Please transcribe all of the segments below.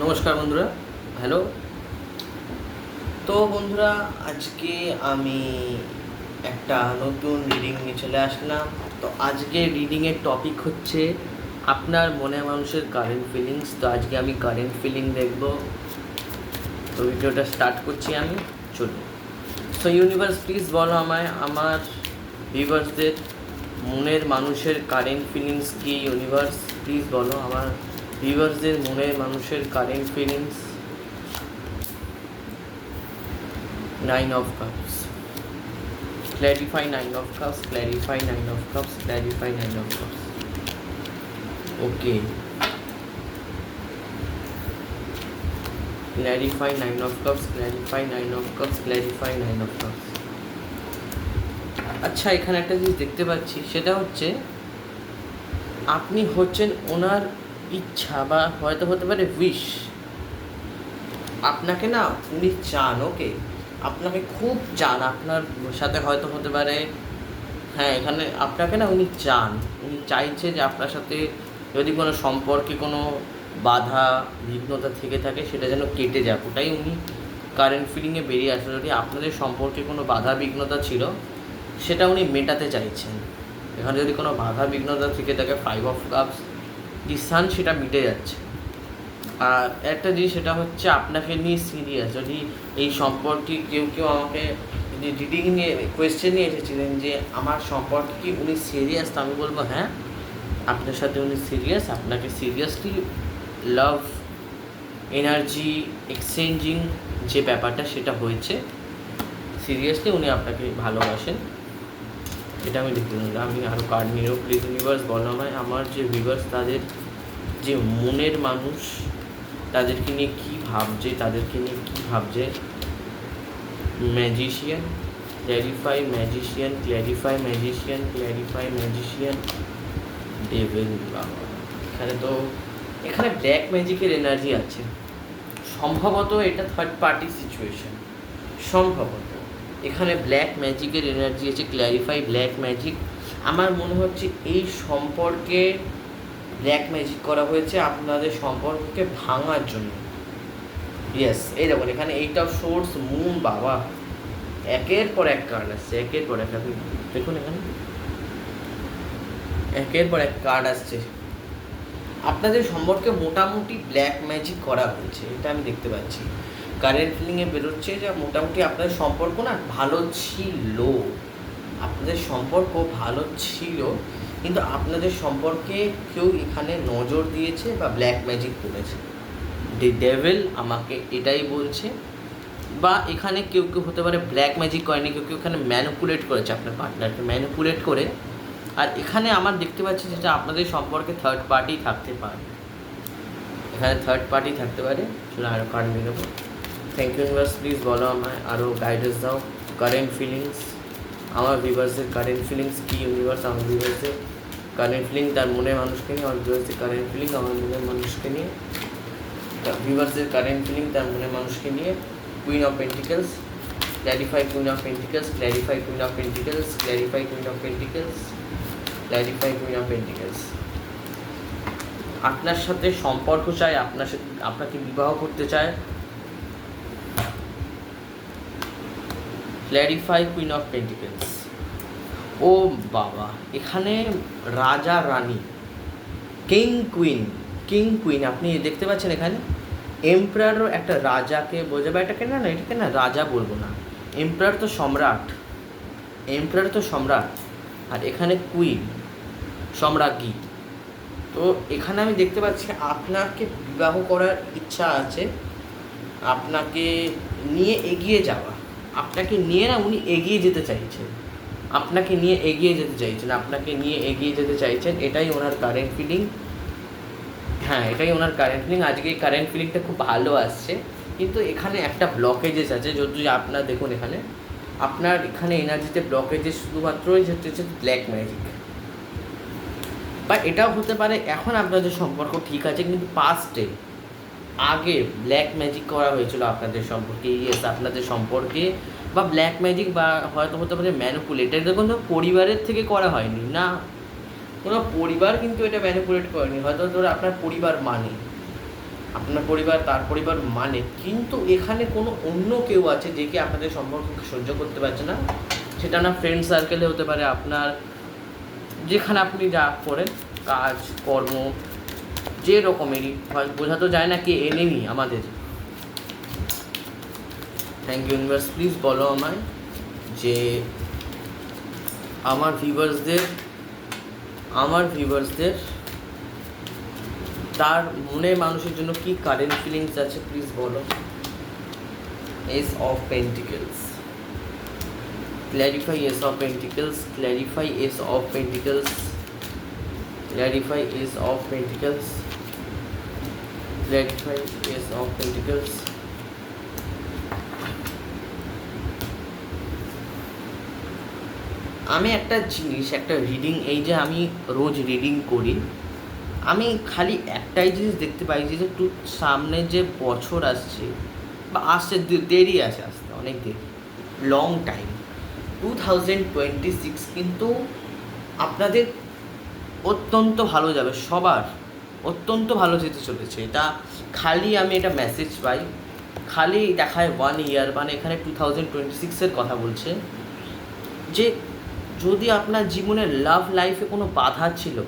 নমস্কার বন্ধুরা, হ্যালো। তো বন্ধুরা, আজকে আমি একটা নতুন রিডিং নিয়ে চলে আসলাম। তো আজকে রিডিংয়ের টপিক হচ্ছে আপনার মনে মানুষের কারেন্ট ফিলিংস। তো আজকে আমি কারেন্ট ফিলিং দেখব। তো ভিডিওটা স্টার্ট করছি আমি, চলুন। সো ইউনিভার্স প্লিজ বলো আমায়, আমার ভিউয়ার্সদের মনের মানুষের কারেন্ট ফিলিংস কি। ইউনিভার্স প্লিজ বলো আমার ভিউয়ার্সদের মনের মানুষের current feelings. 9 of cups, clarify 9 of cups, clarify 9 of cups, clarify 9 of cups. Okay, clarify 9 of cups, clarify 9 of cups, clarify 9 of cups. আচ্ছা, এখানে একটা জিনিস দেখতে পাচ্ছি, সেটা হচ্ছে আপনি হচ্ছেন ওনার ইচ্ছা, বা হয়তো হতে পারে উইশ। আপনাকে না উনি চান, ওকে, আপনাকে খুব চান, আপনার সাথে হয়তো হতে পারে, হ্যাঁ, এখানে আপনাকে না উনি চান, উনি চাইছে যে আপনার সাথে যদি কোনো সম্পর্কে কোনো বাধা বিঘ্নতা থেকে থাকে সেটা যেন কেটে যাক, ওটাই উনি কারেন্ট ফিলিংয়ে বেরিয়ে আসে। যদি আপনাদের সম্পর্কে কোনো বাধা বিঘ্নতা ছিল সেটা উনি মেটাতে চাইছেন। এখানে যদি কোনো বাধা বিঘ্নতা থেকে থাকে 5 of cups, দি সান, সেটা মিটে যাচ্ছে। আর একটা জিনিস, সেটা হচ্ছে আপনাকে নিয়ে সিরিয়াস। যদি এই সম্পর্কে কেউ আমাকে যদি রিডিং নিয়ে কোয়েশ্চেন নিয়ে এসেছিলেন যে আমার সম্পর্কে কি উনি সিরিয়াস, তো আমি বলবো হ্যাঁ, আপনার সাথে উনি সিরিয়াস। আপনাকে সিরিয়াসলি লাভ এনার্জি এক্সচেঞ্জিং যে ব্যাপারটা সেটা হয়েছে, সিরিয়াসলি উনি আপনাকে ভালোবাসেন, এটা আমি দেখতে নিলাম। আমি আরও কার্ড নিয়েও প্লিজ ইউনিভার্স বলো আমায়, আমার যে ভিউয়ার্স তাদের যে মনের মানুষ তাদেরকে নিয়ে কী ভাবছে, তাদেরকে নিয়ে কী ভাবছে। Magician, clarify magician, clarify magician, clarify magician, devil. এখানে ব্ল্যাক ম্যাজিকের এনার্জি আছে। সম্ভবত এটা থার্ড পার্টি সিচুয়েশন, সম্ভবত এখানে ব্ল্যাক ম্যাজিকের এনার্জি আছে। Clarify black magic. আমার মনে হচ্ছে এই সম্পর্কে ব্ল্যাক ম্যাজিক করা হয়েছে আপনাদের সম্পর্ককে ভাঙার জন্য। ইয়েস, এই দেখুন এখানে 8 of swords, মুন, বাবা, একের পর এক কার্ড আসছে, একের পর এক। আপনি দেখুন এখানে একের পর এক কার্ড আসছে। আপনাদের সম্পর্কে মোটামুটি ব্ল্যাক ম্যাজিক করা হয়েছে, এটা আমি দেখতে পাচ্ছি। কারেন্ট ফিলিংয়ে বেরোচ্ছে যে মোটামুটি আপনাদের সম্পর্ক না ভালো ছিল, আপনাদের সম্পর্ক ভালো ছিল, কিন্তু আপনাদের সম্পর্কে কেউ এখানে নজর দিয়েছে বা ব্ল্যাক ম্যাজিক করেছে। দি ডেভিল আমাকে এটাই বলছে। বা এখানে কেউ হতে পারে ব্ল্যাক ম্যাজিক করেনি, কেউ এখানে ম্যানিপুলেট করেছে আপনার পার্টনারকে, ম্যানিপুলেট করে। আর এখানে আমার দেখতে পাচ্ছি যেটা আপনাদের সম্পর্কে থার্ড পার্টি থাকতে পারে, এখানে থার্ড পার্টি থাকতে পারে। চলো আরও কার্ড নিয়ে নেবো। থ্যাংক ইউ ইউনিভার্স, প্লিজ বলো আমায়, আরও গাইডেন্স দাও। কারেন্ট ফিলিংস, আমার ভিউয়ার্সের কারেন্ট ফিলিংস কি। ইউনিভার্স আমার ভিউয়ার্সের কারেন্ট ফিলিং তার মনের মানুষকে নিয়ে, আমার ভিউয়ার্সের কারেন্ট ফিলিং আমার মনের মানুষকে নিয়ে, ভিউয়ার্সের কারেন্ট ফিলিং তার মনের মানুষকে নিয়ে। Queen of Pentacles, clarify Queen of Pentacles, clarify Queen of Pentacles, clarify Queen of Pentacles, clarify Queen of Pentacles. আপনার সাথে সম্পর্ক চায়, আপনাকে বিবাহ করতে চায়। Clarify Queen of Pentacles. ও বাবা, এখানে রাজা রানী, কিং কুইন আপনি দেখতে পাচ্ছেন। এখানে এম্পায়ারও একটা রাজাকে বোঝাবে, এটাকে না রাজা বলবো না, এম্পায়ার তো সম্রাট, এম্পায়ার তো সম্রাট, আর এখানে কুইন সম্রাজ্ঞী। তো এখানে আমি দেখতে পাচ্ছি আপনাকে বিবাহ করার ইচ্ছা আছে, আপনাকে নিয়ে এগিয়ে যাওয়া, আপনাকে নিয়ে না উনি এগিয়ে যেতে চাইছেন, আপনাকে নিয়ে এগিয়ে যেতে চাইছেন, আপনাকে নিয়ে এগিয়ে যেতে চাইছেন। এটাই ওনার কারেন্ট ফিলিং। হ্যাঁ, এটাই ওনার কারেন্ট ফিলিং। আজকে এই কারেন্ট ফিলিংটা খুব ভালো আসছে, কিন্তু এখানে একটা ব্লকেজেস আছে। যদি আপনার দেখুন আপনার এখানে এনার্জিতে ব্লকেজেস শুধুমাত্রই হচ্ছে ব্ল্যাক ম্যাজিক। বা এটাও হতে পারে এখন আপনাদের সম্পর্ক ঠিক আছে, কিন্তু পাস্টে আগে ব্ল্যাক ম্যাজিক করা হয়েছিল আপনাদের সম্পর্কে। ইয়েস, আপনাদের সম্পর্কে বা ব্ল্যাক ম্যাজিক, বা হয়তো হতে পারে ম্যানিপুলেট। এটা কোনো পরিবারের থেকে করা হয়নি না, কোনো পরিবার কিন্তু এটা ম্যানিপুলেট করেনি। হয়তো আপনার পরিবার মানে আপনার পরিবার তার পরিবার মানে, কিন্তু এখানে কোনো অন্য কেউ আছে যে কি আপনাদের সম্পর্ককে সহ্য করতে পারছে না। সেটা না ফ্রেন্ড সার্কেলে হতে পারে, আপনার যেখানে আপনি যা করেন কাজ কর্ম যে রকমেরই হয়, বোঝা তো যায় না কি এনিমি আমাদের। থ্যাংক ইউ ইউনিভার্স, প্লিজ বলো আমায় যে আমার ভিউয়ার্সদের তার মনের মানুষের জন্য কি কারেন্ট ফিলিংস আছে, প্লিজ বলো। S of Pentacles, clarify S of Pentacles, clarify S of Pentacles, clarify S of Pentacles, clarify S of pentacles. আমি একটা জিনিস, একটা রিডিং, এই যে আমি রোজ রিডিং করি, আমি খালি একটাই জিনিস দেখতে পাই যে একটু সামনে যে বছর আসছে বা আসছে, দেরি আছে, আসতে অনেক দেরি, লং টাইম। 2026 কিন্তু আপনাদের অত্যন্ত ভালো যাবে, সবার অত্যন্ত ভালো যেতে চলেছে। এটা খালি আমি এটা মেসেজ পাই, খালি দেখায় 1 ইয়ার, মানে এখানে 2026-এর কথা বলছে। যে যদি আপনার জীবনে লাভ লাইফে কোনো বাধা ছিল,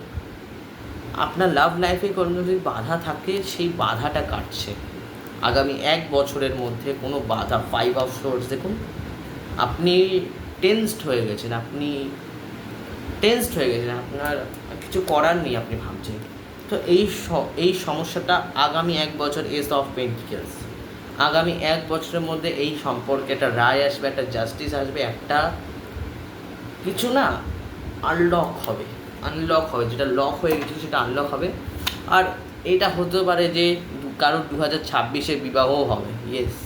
আপনার লাভ লাইফে কোনো যদি বাধা থাকে, সেই বাধাটা কাটছে আগামী 1 বছরের মধ্যে। কোনো বাধা, 5 অফ সোর্স দেখুন, আপনি টেন্সড হয়ে গেছেন, আপনার কিছু করার নেই, আপনি ভাবছেন। তো এই সমস্যাটা আগামী 1 বছর, এস অফ পেন্টিকলস, আগামী 1 বছরের মধ্যে এই সম্পর্কে একটা রায় আসবে, একটা জাস্টিস আসবে, একটা কিছু না আনলক হবে, যেটা লক হয়ে গেছে সেটা আনলক হবে। আর এটা হতে পারে যে কারোর 2026-এ বিবাহও হবে, ইয়েস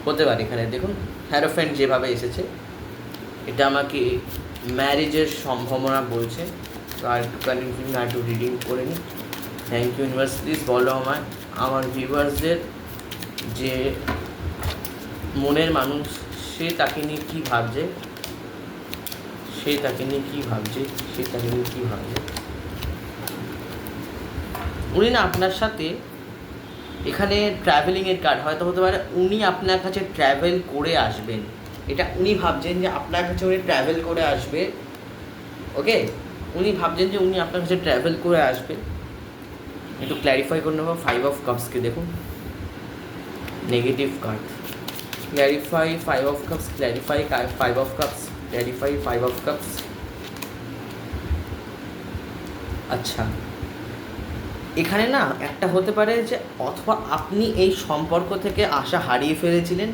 হতে পারে। এখানে দেখুন হ্যারোফেন্ট যেভাবে এসেছে, এটা আমাকে ম্যারেজের সম্ভাবনা বলছে। তো আর একটু রিডিং করে নিই। থ্যাংক ইউ ইউনিভার্স, প্লিজ বলো আমায় আমার ভিউয়ার্সদের যে মনের মানুষ সে তাকে নিয়ে কী ভাবছে, উনি না আপনার সাথে এখানে ট্রাভেলিংয়ের কার্ড হয়তো হতে পারে, উনি আপনার কাছে ট্রাভেল করে আসবেন, এটা উনি ভাবছেন যে আপনার কাছে উনি ট্রাভেল করে আসবে। ওকে, উনি ভাবছেন যে উনি আপনার কাছে ট্রাভেল করে আসবে। একটু ক্ল্যারিফাই করে নেবো 5 অফ কাপসকে, দেখুন negative card, clarify 5 of cups, clarify 5 of cups, clarify 5 of cups. আচ্ছা, এখানে না একটা হতে পারে যে অথবা আপনি এই সম্পর্ক থেকে আশা হারিয়ে ফেলেছিলেন,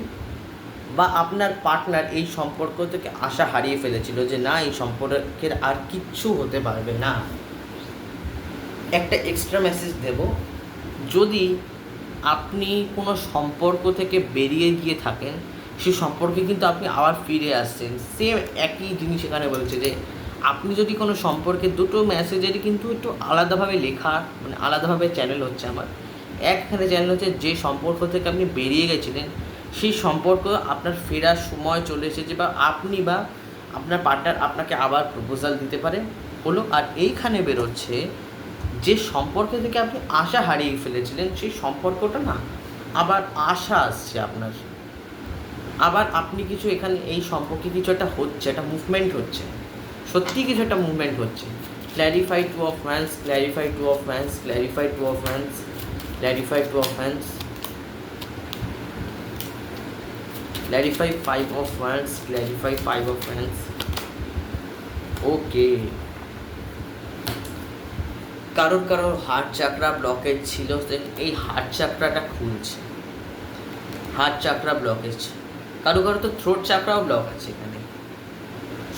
বা আপনার পার্টনার এই সম্পর্ক থেকে আশা হারিয়ে ফেলেছিল যে না এই সম্পর্কের আর কিচ্ছু হতে পারবে না। একটা এক্সট্রা মেসেজ দেব, যদি আপনি কোনো সম্পর্ক থেকে বেরিয়ে গিয়ে থাকেন, সেই সম্পর্কে কিন্তু আপনি আবার ফিরে আসছেন। সেম একই জিনিস এখানে বলছে যে আপনি যদি কোনো সম্পর্কে, দুটো মেসেজেরই কিন্তু একটু আলাদাভাবে লেখা, মানে আলাদাভাবে চ্যানেল হচ্ছে আমার। একখানে চ্যানেল হচ্ছে যে সম্পর্ক থেকে আপনি বেরিয়ে গেছিলেন, সেই সম্পর্ক আপনার ফেরার সময় চলে এসেছে, বা আপনি বা আপনার পার্টনার আপনাকে আবার প্রপোজাল দিতে পারে হলো। আর এইখানে বেরোচ্ছে যে সম্পর্ক থেকে আপনি আশা হারিয়ে ফেলেছিলেন, সেই সম্পর্কটা না আবার আশা আসছে আপনার, আবার আপনি কিছু এখানে এই সম্পর্কে কিছু একটা হচ্ছে, একটা মুভমেন্ট হচ্ছে, সত্যি কিছু একটা মুভমেন্ট হচ্ছে। Clarify 2 of Wands, clarify 2 of Wands, clarify 2 of Wands, clarify 2 of Wands, clarify 5 of Wands, clarify 5 of Wands. Okay, কারোর হার্ট চাকরা ব্লকেজ ছিল, এই হার্ট চাকরাটা খুলছে, হার্ট চাকরা ব্লকেজ। কারো তো থ্রোট চাকরাও ব্লক আছে এখানে,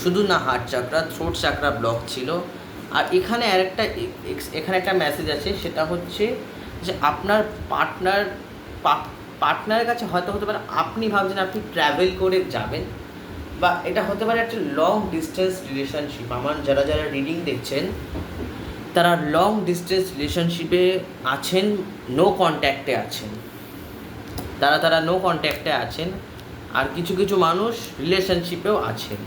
শুধু না হার্ট চাকরা, থ্রোট চাকরা ব্লক ছিল। আর এখানে এখানে একটা মেসেজ আছে, সেটা হচ্ছে যে আপনার পার্টনারের কাছে হয়তো হতে পারে আপনি ভাবছেন আপনি ট্রাভেল করে যাবেন, বা এটা হতে পারে একটা লং ডিস্টেন্স রিলেশনশিপ। আমার যারা রিডিং দেখছেন তারা লং ডিস্টেন্স রিলেশনশিপে আছেন, নো কন্ট্যাক্টে আছেন, তারা নো কন্ট্যাক্টে আছেন। আর কিছু মানুষ রিলেশনশিপেও আছেন,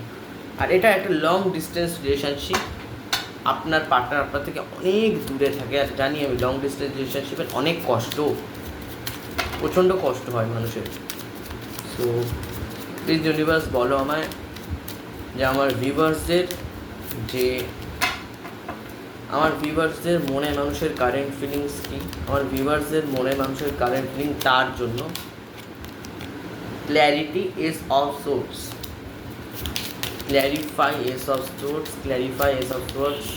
আর এটা একটা লং ডিস্টেন্স রিলেশনশিপ। আপনার পার্টনার আপনার থেকে অনেক দূরে থাকে, আর জানি আমি লং ডিস্টেন্স রিলেশনশিপের অনেক কষ্ট, প্রচণ্ড কষ্ট হয় মানুষের। সো প্লিজ ইউনিভার্স বলো আমায় যে আমার ভিউয়ার্সদের মনে মানুষের কারেন্ট ফিলিংস কী, আমার ভিউয়ার্সদের মনে মানুষের কারেন্ট ফিলিং, তার জন্য clarity S of swords, clarify ace of swords, clarify ace of swords,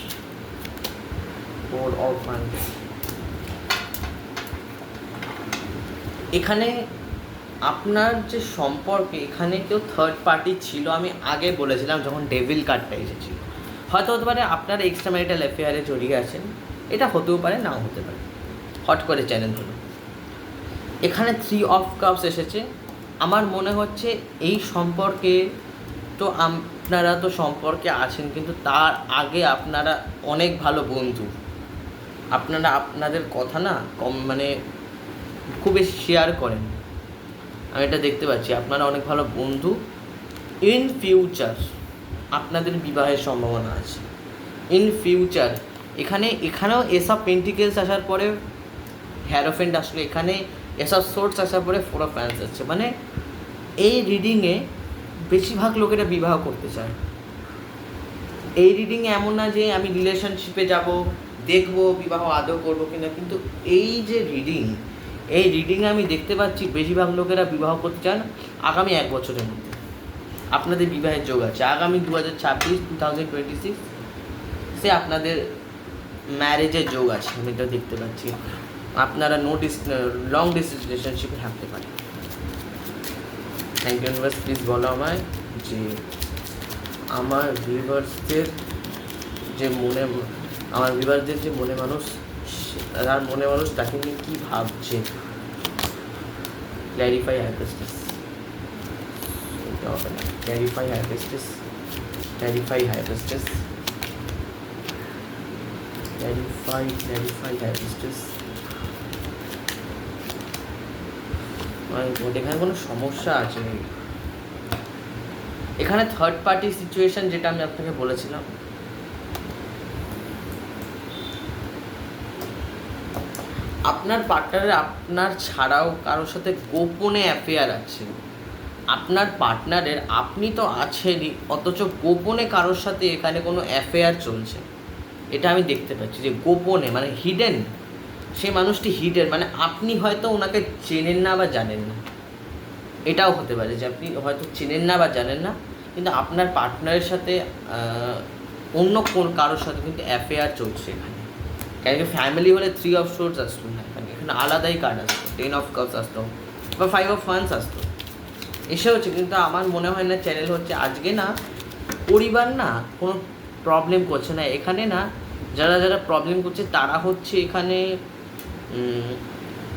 four of wands। এখানে আপনার যে সম্পর্কে এখানে কেউ থার্ড পার্টি ছিল, আমি আগে বলেছিলাম যখন ডেভিল কার্ডটা এসেছিল, হয়তো হতে পারে আপনার এক্সট্রা ম্যারিটাল অ্যাফেয়ারে জড়িয়ে আছেন, এটা হতেও পারে নাও হতে পারে, হট করে চ্যালেঞ্জ হলো। এখানে 3 অফ কাপস এসেছে। আমার মনে হচ্ছে এই সম্পর্কে তো আপনারা তো সম্পর্কে আছেন, কিন্তু তার আগে আপনারা অনেক ভালো বন্ধু, আপনারা আপনাদের কথা না মানে খুব বেশি শেয়ার করেন, আমি এটা দেখতে পাচ্ছি। আপনারা অনেক ভালো বন্ধু। ইন ফিউচার আপনাদের বিবাহের সম্ভাবনা আছে, ইন ফিউচার। এখানেও এস অফ পেন্টিকেলস আসার পরে হ্যারোফেন্ট আসলো, এখানে এস অফ সোর্স আসার পরে 4 অফ ফ্যান্স আসছে। মানে এই রিডিংয়ে বেশিরভাগ লোকেরা বিবাহ করতে চায়। এই রিডিংয়ে এমন না যে আমি রিলেশনশিপে যাব, দেখব বিবাহ আদৌ করবো কিনা, কিন্তু এই যে এই রিডিংয়ে আমি দেখতে পাচ্ছি বেশিরভাগ লোকেরা বিবাহ করতে চান আগামী 1 বছরের মধ্যে। আপনাদের বিবাহের যোগ আছে আগামী 2026 সে আপনাদের ম্যারেজের যোগ আছে, আমি এটা দেখতে পাচ্ছি। আপনারা লং ডিস্টেন্স রিলেশনশিপে থাকতে পারেন। থ্যাংক ইউ ইউনিভার্স, প্লিজ বলো আমায় যে আমার ভিউয়ার্সদের যে মনে মানুষ, তার মনে মানুষ তাকে নিয়ে কী ভাবছে। Clarify High Priestess, clarify High Priestess, clarify High Priestess, clarify High Priestess. এখানে কোনো সমস্যা আছে, এখানে থার্ড পার্টি সিচুয়েশন যেটা আমি আপনাকে বলেছিলাম, আপনার পার্টনারের আপনার ছাড়াও কারোর সাথে গোপনে অ্যাফেয়ার আছে। আপনার পার্টনারের আপনি তো আছেনই, অথচ গোপনে কারোর সাথে এখানে কোনো অ্যাফেয়ার চলছে, এটা আমি দেখতে পাচ্ছি। যে গোপনে মানে হিডেন, সেই মানুষটি হিডেন, মানে আপনি হয়তো ওনাকে চেনেন না বা জানেন না, এটাও হতে পারে যে আপনি হয়তো চেনেন না বা জানেন না, কিন্তু আপনার পার্টনারের সাথে অন্য কোন কারোর সাথে কিন্তু অ্যাফেয়ার চলছে এখানে। কেন কি ফ্যামিলি হলে 3 অফ সোর্স আসতো না, এখানে আলাদাই কার্ড আসতো, 10 অফ কাপস আসতো বা 5 অফ ওয়ান্স আসতো, এসে হচ্ছে। কিন্তু আমার মনে হয় না চ্যানেল হচ্ছে আজকে না পরিবার না কোনো প্রবলেম করছে না এখানে, না যারা প্রবলেম করছে তারা হচ্ছে এখানে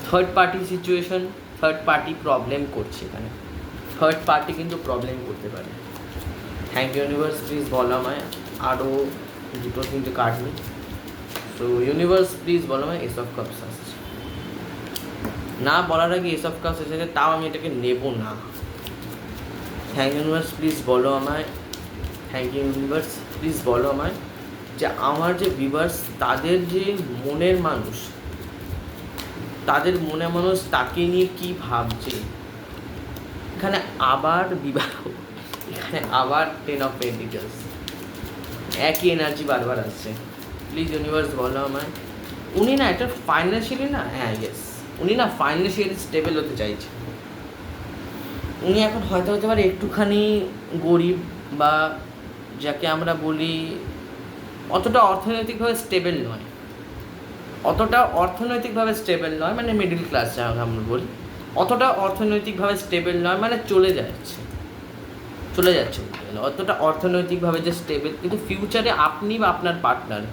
third party situation, third party problem করছে এখানে, থার্ড পার্টি কিন্তু প্রবলেম করতে পারে। থ্যাংক ইউ ইউনিভার্স, প্লিজ বলো আমায় আরও 2-3টে কার্ড নিই। সো ইউনিভার্স প্লিজ বলো আমায় এস অফ কাপস আসছে না, বলার আগে এস অফ কাপস এসেছে, তাও আমি এটাকে নেব না। থ্যাংক ইউ ইউনিভার্স, প্লিজ বলো আমায়, থ্যাংক ইউ ইউনিভার্স, প্লিজ বলো আমায় যে আমার যে ভিউয়ার্স তাদের যে মনের মানুষ, তাদের মনে মানুষ তাকে নিয়ে কী ভাবছে। এখানে আবার বিবাহ, এখানে আবার 10 অফ পেন্টিকলস, একই এনার্জি বারবার আসছে। প্লিজ ইউনিভার্স বলো আমায়, উনি না একটা ফাইন্যান্সিয়ালি না, হ্যাঁ ইয়েস, উনি না ফাইন্যান্সিয়ালি স্টেবল হতে চাইছে। উনি এখন হয়তো হতে পারে একটুখানি গরিব, বা যাকে আমরা বলি অতটা অর্থনৈতিকভাবে স্টেবল নয়, মানে মিডল ক্লাস যাকে আমরা বলি, অতটা অর্থনৈতিকভাবে স্টেবল নয়, মানে চলে যাচ্ছে অতটা অর্থনৈতিকভাবে যে স্টেবল, কিন্তু ফিউচারে আপনি বা আপনার পার্টনার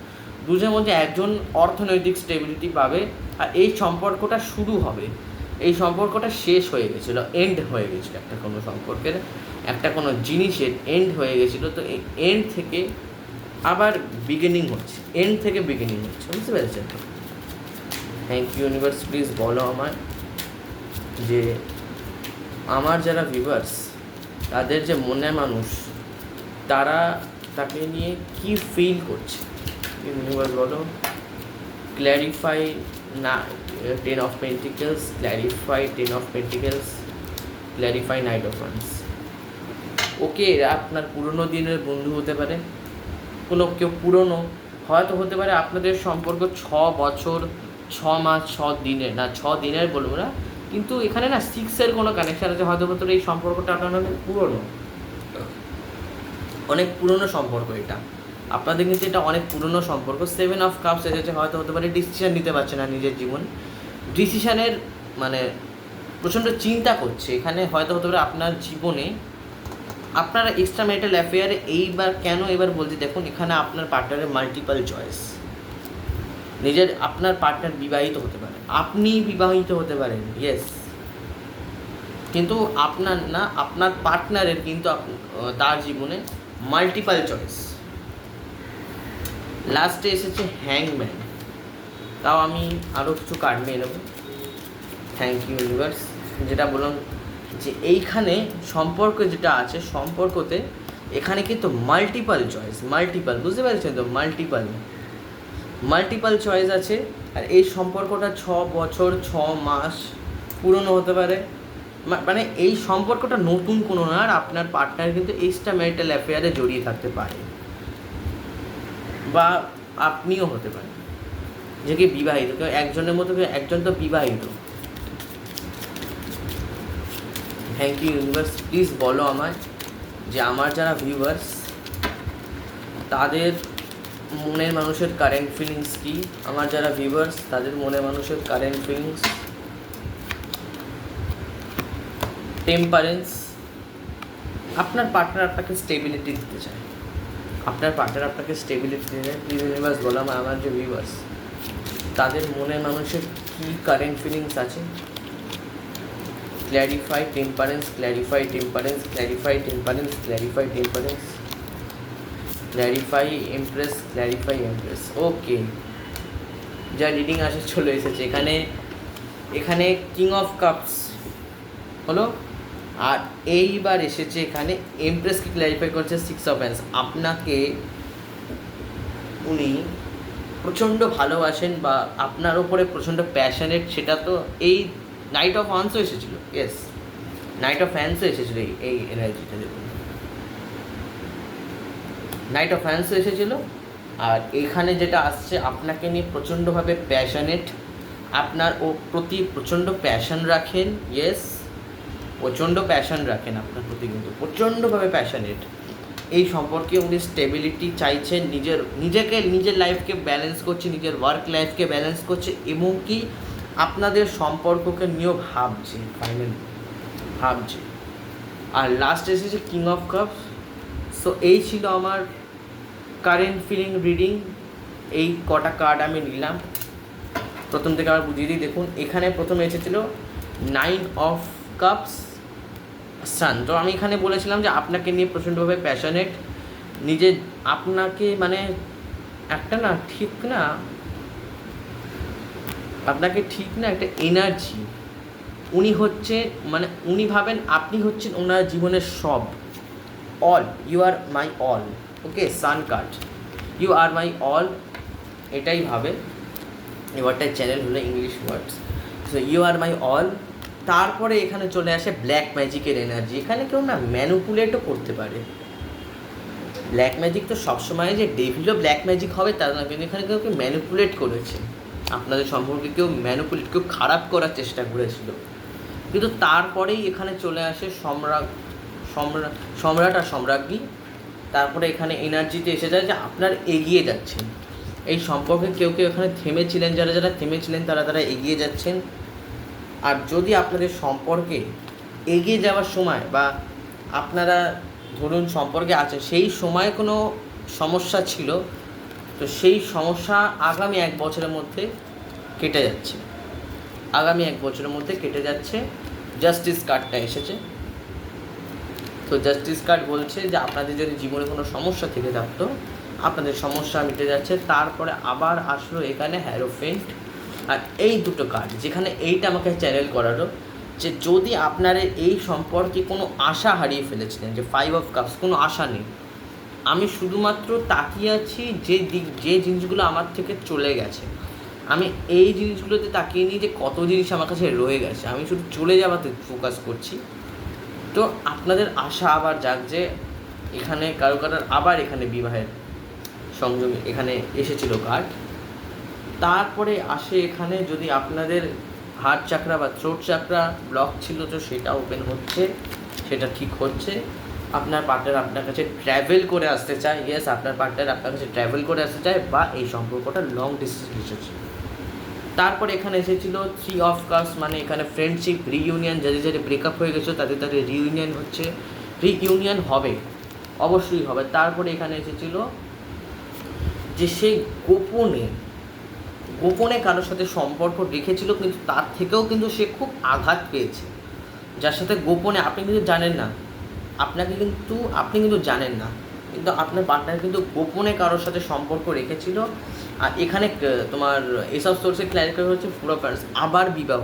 দুজনের মধ্যে একজন অর্থনৈতিক স্টেবিলিটি পাবে, আর এই সম্পর্কটা শুরু হবে। এই সম্পর্কটা শেষ হয়ে গেছিলো, এন্ড হয়ে গেছিলো, একটা কোনো সম্পর্কের একটা কোনো জিনিসের এন্ড হয়ে গেছিলো, তো এই এন্ড থেকে আবার বিগিনিং হচ্ছে, এন্ড থেকে বিগিনিং হচ্ছে, বুঝতে পেরেছেন? থ্যাংক ইউ ইউনিভার্স, প্লিজ বলো আমায় যে আমার যারা ভিউয়ার্স তাদের যে মনে মানুষ, তারা তাকে নিয়ে কি ফিল করছে। ইউনিভার্স বলো, ক্ল্যারিফাই না 10 of Pentacles, clarify 10 of Pentacles, clarify Knight of Wands. Okay, এরা আপনার পুরনো দিনের বন্ধু হতে পারে, কোনো কেউ পুরনো হয়তো হতে পারে আপনাদের সম্পর্ক 6 বছর 6 মাস 6 দিনের, না 6 দিনের বলবো না, কিন্তু এখানে না 6-এর কোনো কানেকশান আছে, হয়তো হয়তো এই সম্পর্কটা আপনার অনেক পুরনো, অনেক পুরনো সম্পর্ক এটা আপনাদের, কিন্তু এটা অনেক পুরনো সম্পর্ক। 7 অফ কাপস এসেছে, হয়তো হতে পারে ডিসিশান নিতে পারছে না নিজের জীবন, ডিসিশানের মানে প্রচণ্ড চিন্তা করছে এখানে, হয়তো হতে পারে আপনার জীবনে আপনারা এক্সট্রা ম্যারিটাল অ্যাফেয়ারে এইবার কেন এবার বলছি দেখুন, এখানে আপনার পার্টনারের মাল্টিপল চয়েস, নিজের আপনার পার্টনার বিবাহিত হতে পারে, আপনি বিবাহিত হতে পারেন, ইয়েস, কিন্তু আপনার না, আপনার পার্টনারের কিন্তু তার জীবনে মাল্টিপল চয়েস। লাস্টে এসেছে হ্যাংম্যান, তাও আমি আরও কিছু কার্ড নিয়ে নেব। Thank you universe. যেটা বললাম যে এইখানে সম্পর্ক যেটা আছে, সম্পর্কতে এখানে কিন্তু মাল্টিপল চয়েস, মাল্টিপল, বুঝতে পারছেন তো, মাল্টিপল চয়েস আছে। আর এই সম্পর্কটা 6 বছর 6 মাস পুরনো হতে পারে, মানে এই সম্পর্কটা নতুন কোনো না, আর আপনার পার্টনার কিন্তু এক্সট্রা ম্যারিটাল অ্যাফেয়ারে জড়িয়ে থাকতে পারে, বা আপনিও হতে পারেন যে কি বিবাহিত, কেউ একজনের মতো, কেউ একজন তো বিবাহিত। Thank you universe. প্লিজ বলো আমায় যে আমার যারা ভিউয়ার্স তাদের মনের মানুষের কারেন্ট ফিলিংস কী, আমার যারা ভিউয়ার্স তাদের মনের মানুষের কারেন্ট ফিলিংস। টেম্পারেন্স, আপনার পার্টনার আপনাকে স্টেবিলিটি দিতে চায়, আপনার পার্টনার আপনাকে স্টেবিলিটি দিতে চায়। প্লিজ ইউনিভার্স বললাম আমার যে ভিউয়ার্স তাদের মনের মানুষের কী কারেন্ট ফিলিংস আছে। Clarify Temperance, clarify Temperance, clarify Temperance, clarify Temperance, clarify Empress, clarify Empress. Okay, যা রিডিং আসে চলে এসেছে এখানে, এখানে কিং অফ কাপস হলো, আর এইবার এসেছে এখানে এমপ্রেসকে ক্ল্যারিফাই করছে 6 অফ হ্যান্ডস। আপনাকে উনি প্রচণ্ড ভালোবাসেন বা আপনার ওপরে প্রচণ্ড প্যাশনেট, সেটা তো এই নাইট অফ ওয়ান্সও এসেছিলো, ইয়েস, নাইট অফ হ্যান্ডসও এসেছিলো, এই এনার্জিটা দেখুন, নাইট অফ হ্যান্ডসও এসেছিলো। আর এখানে যেটা আসছে আপনাকে নিয়ে প্রচণ্ডভাবে প্যাশনেট, আপনার ও প্রতি প্রচণ্ড প্যাশন রাখেন, ইয়েস, প্রচণ্ড প্যাশন রাখেন আপনার প্রতি, কিন্তু প্রচণ্ডভাবে প্যাশনেট। এই সম্পর্কে উনি স্টেবিলিটি চাইছেন, নিজের লাইফকে ব্যালেন্স করছে, নিজের ওয়ার্ক লাইফকে ব্যালেন্স করছে, এবং কি আপনাদের সম্পর্ককে নিয়েও ভাবছে, ফাইনালি ভাবছে। আর লাস্ট এসেছে কিং অফ কাপস। সো এই ছিল আমার কারেন্ট ফিলিং রিডিং, এই কটা কার্ড আমি নিলাম। প্রথম থেকে আবার বুঝিয়ে দিই, দেখুন এখানে প্রথমে এসেছিলো 9 অফ কাপস সান। তো আমি এখানে বলেছিলাম যে আপনাকে নিয়ে প্রচণ্ডভাবে প্যাশনেট, আপনাকে মানে একটা না ঠিক না, আপনাকে ঠিক না একটা এনার্জি, উনি হচ্ছে মানে উনি ভাবেন আপনি হচ্ছেন ওনার জীবনের সব, all, you are my all. Okay, sun card, you are my all, এটাই ভাবে। এবারটাই চ্যানেল হলো English words. So you are my all. তারপরে এখানে চলে আসে ব্ল্যাক ম্যাজিকের এনার্জি। এখানে কেউ না ম্যানুপুলেটও করতে পারে। ব্ল্যাক ম্যাজিক তো সবসময় যে ডেভিলও ব্ল্যাক ম্যাজিক হবে তা না, কিন্তু এখানে কেউ ম্যানুপুলেট করেছে আপনাদের সম্পর্কে, কেউ ম্যানুপুলেট, কেউ খারাপ করার চেষ্টা করেছিল। কিন্তু তারপরেই এখানে চলে আসে সম্রাট আর সম্রাজ্ঞী। তারপরে এখানে এনার্জিতে এসে যায় যে আপনার এগিয়ে যাচ্ছেন এই সম্পর্কে, কেউ এখানে থেমেছিলেন, যারা থেমেছিলেন তারা এগিয়ে যাচ্ছেন। আর যদি আপনাদের সম্পর্কে এগিয়ে যাওয়ার সময় বা আপনারা ধরুন সম্পর্কে আছেন, সেই সময় কোনো সমস্যা ছিল, তো সেই সমস্যা আগামী 1 বছরের মধ্যে কেটে যাচ্ছে, আগামী 1 বছরের মধ্যে কেটে যাচ্ছে। জাস্টিস কার্ডটা এসেছে। তো জাস্টিস কার্ড বলছে যে আপনাদের যদি জীবনে কোনো সমস্যা থেকে থাকতো, আপনাদের সমস্যা মিটে যাচ্ছে। তারপরে আবার আসলো এখানে হ্যারোফেন্ট। আর এই দুটো কার্ড, যেখানে এইটা আমাকে চ্যানেল করালো যে যদি আপনারা এই সম্পর্কে কোনো আশা হারিয়ে ফেলেছিলেন, যে 5 অফ কাপস, কোনো আশা নেই, আমি শুধুমাত্র তাকিয়ে আছি যে জিনিসগুলো আমার থেকে চলে গেছে। আমি এই জিনিসগুলোতে তাকিয়ে নিই যে কত জিনিস আমার কাছে রয়ে গেছে, আমি শুধু চলে যাওয়াতে ফোকাস করছি। তো আপনাদের আশা আবার যাক যে এখানে কারো আবার এখানে বিবাহের সংযোগ এখানে এসেছিল কার্ড। তারপরে আসে এখানে যদি আপনাদের হার্ট চাকরা বা থ্রোট চাকরা ব্লক ছিল তো সেটা ওপেন হচ্ছে, সেটা ঠিক হচ্ছে। আপনার পার্টনার আপনার কাছে ট্র্যাভেল করে আসতে চায়, ইয়েস আপনার পার্টনার আপনার কাছে ট্র্যাভেল করে আসতে চায়, বা এই সম্পর্কটা লং ডিস্টেন্স রিলেশনশিপ। তারপরে এখানে এসেছিলো 3 অফ কাপস, মানে এখানে ফ্রেন্ডশিপ রিইউনিয়ন, যাদের ব্রেকআপ হয়ে গেছিলো তাদের রিইউনিয়ন হচ্ছে, রিইউনিয়ন হবে, অবশ্যই হবে। তারপরে এখানে এসেছিলো যে সে গোপনে কারোর সাথে সম্পর্ক রেখেছিল, কিন্তু তার থেকেও কিন্তু সে খুব আঘাত পেয়েছে, যার সাথে গোপনে আপনি কিন্তু জানেন না, আপনি কিন্তু জানেন না, কিন্তু আপনার পার্টনার কিন্তু গোপনে কারোর সাথে সম্পর্ক রেখেছিল। আর এখানে তোমার এসব সোর্সে ক্ল্যারিফাই হচ্ছে পুরো আবার বিবাহ,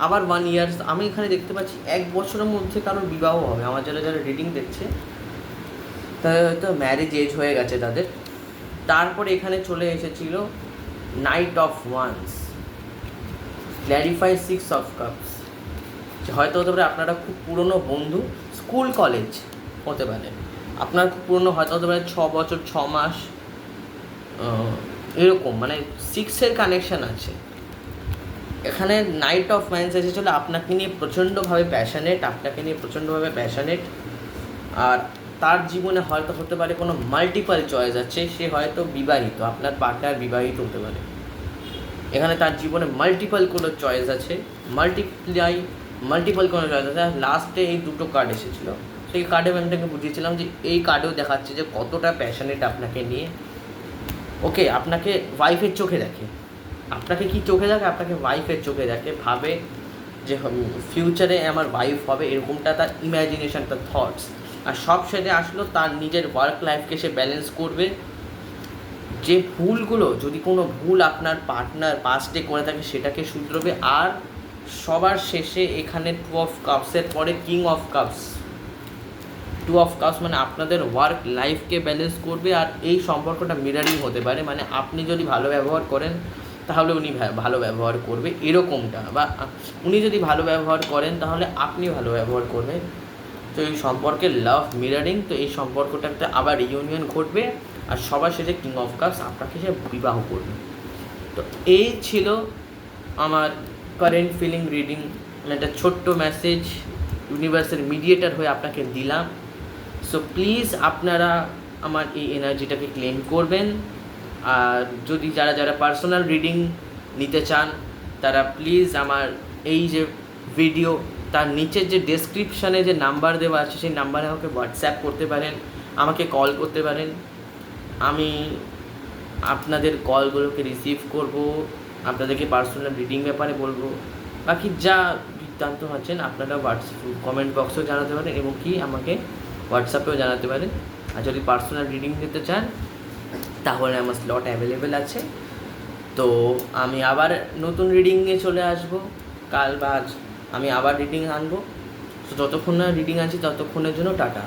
আবার 1 ইয়ার্স। আমি এখানে দেখতে পাচ্ছি 1 বছরের মধ্যে কারোর বিবাহ হবে। আমার যারা রিডিং দেখছে তাদের হয়তো ম্যারেজ এজ হয়ে গেছে তাদের। তারপরে এখানে চলে এসেছিল night of once, clarify 6 of cups. হয়তো হতে পারে আপনারা খুব পুরনো বন্ধু, স্কুল কলেজ হতে পারে, আপনার খুব পুরনো হয়তো হতে পারে 6 বছর 6 মাস এরকম, মানে 6-এর কানেকশান আছে। এখানে নাইট অফ ওয়ান্স এসেছিলো আপনাকে নিয়ে প্রচণ্ডভাবে প্যাশনেট, আর তার জীবনে হয়তো হতে পারে কোনো মাল্টিপল চয়েস আছে, সে হয়তো বিবাহিত, আপনার পার্টনার বিবাহিত হতে পারে। এখানে তার জীবনে মাল্টিপল কোনো চয়েস আছে, মাল্টিপল কোনো চয়েস আছে। লাস্টে এই 2টো কার্ড এসেছিলো, সেই কার্ডে আমি আপনাকে বুঝিয়েছিলাম যে এই কার্ডেও দেখাচ্ছে যে কতটা প্যাশনেট আপনাকে নিয়ে। ওকে, আপনাকে ওয়াইফের চোখে দেখে, আপনাকে কি চোখে দেখে, আপনাকে ওয়াইফের চোখে দেখে, ভাবে যে ফিউচারে আমার ওয়াইফ হবে, এরকমটা তার ইম্যাজিনেশন, তার থটস। আর সব সেরে আসলো তার নিজের ওয়ার্ক লাইফকে সে ব্যালেন্স করবে। যে ভুলগুলো, যদি কোনো ভুল আপনার পার্টনার পাস্টে করে থাকে সেটাকে শুধরোবে। আর সবার শেষে এখানে 2 অফ কাপসের পরে king of cups, 2 of cups মানে আপনাদের ওয়ার্ক লাইফকে ব্যালেন্স করবে। আর এই সম্পর্কটা মিরারিং হতে পারে, মানে আপনি যদি ভালো ব্যবহার করেন তাহলে উনি ভালো ব্যবহার করবে, এরকমটা, বা উনি যদি ভালো ব্যবহার করেন তাহলে আপনি ভালো ব্যবহার করবেন। তো এই সম্পর্কে লাভ মিরারিং, তো এই সম্পর্কটাতে আবার রিইউনিয়ন ঘটবে, আর সবার শেষে কিং অফ কাপস আপনাকে সে বিবাহ করবে। তো এই ছিল আমার কারেন্ট ফিলিং রিডিং, একটা ছোট্ট মেসেজ ইউনিভার্সের মিডিয়েটার হয়ে আপনাকে দিলাম। সো প্লিজ আপনারা আমার এই এনার্জিটাকে ক্লেম করবেন। আর যদি যারা পার্সোনাল রিডিং নিতে চান তারা প্লিজ আমার এই যে ভিডিও তার নিচের যে ডেসক্রিপশানে যে নাম্বার দেওয়া আছে সেই নাম্বারে আমাকে হোয়াটসঅ্যাপ করতে পারেন, আমাকে কল করতে পারেন। আমি আপনাদের কলগুলোকে রিসিভ করব, আপনাদেরকে পার্সোনাল রিডিং ব্যাপারে বলবো। বাকি যা বৃত্তান্ত আছেন আপনারা কমেন্ট বক্সেও জানাতে পারেন, এবং কি আমাকে হোয়াটসঅ্যাপেও জানাতে পারেন। আর যদি পার্সোনাল রিডিং দিতে চান তাহলে আমার স্লট অ্যাভেলেবেল আছে। তো আমি আবার নতুন রিডিং নিয়ে চলে আসব কাল বা আজ, আমি আবার রিডিং আনবো। তো যতক্ষণ না রিডিং আনছি ততক্ষণের জন্য টাটা।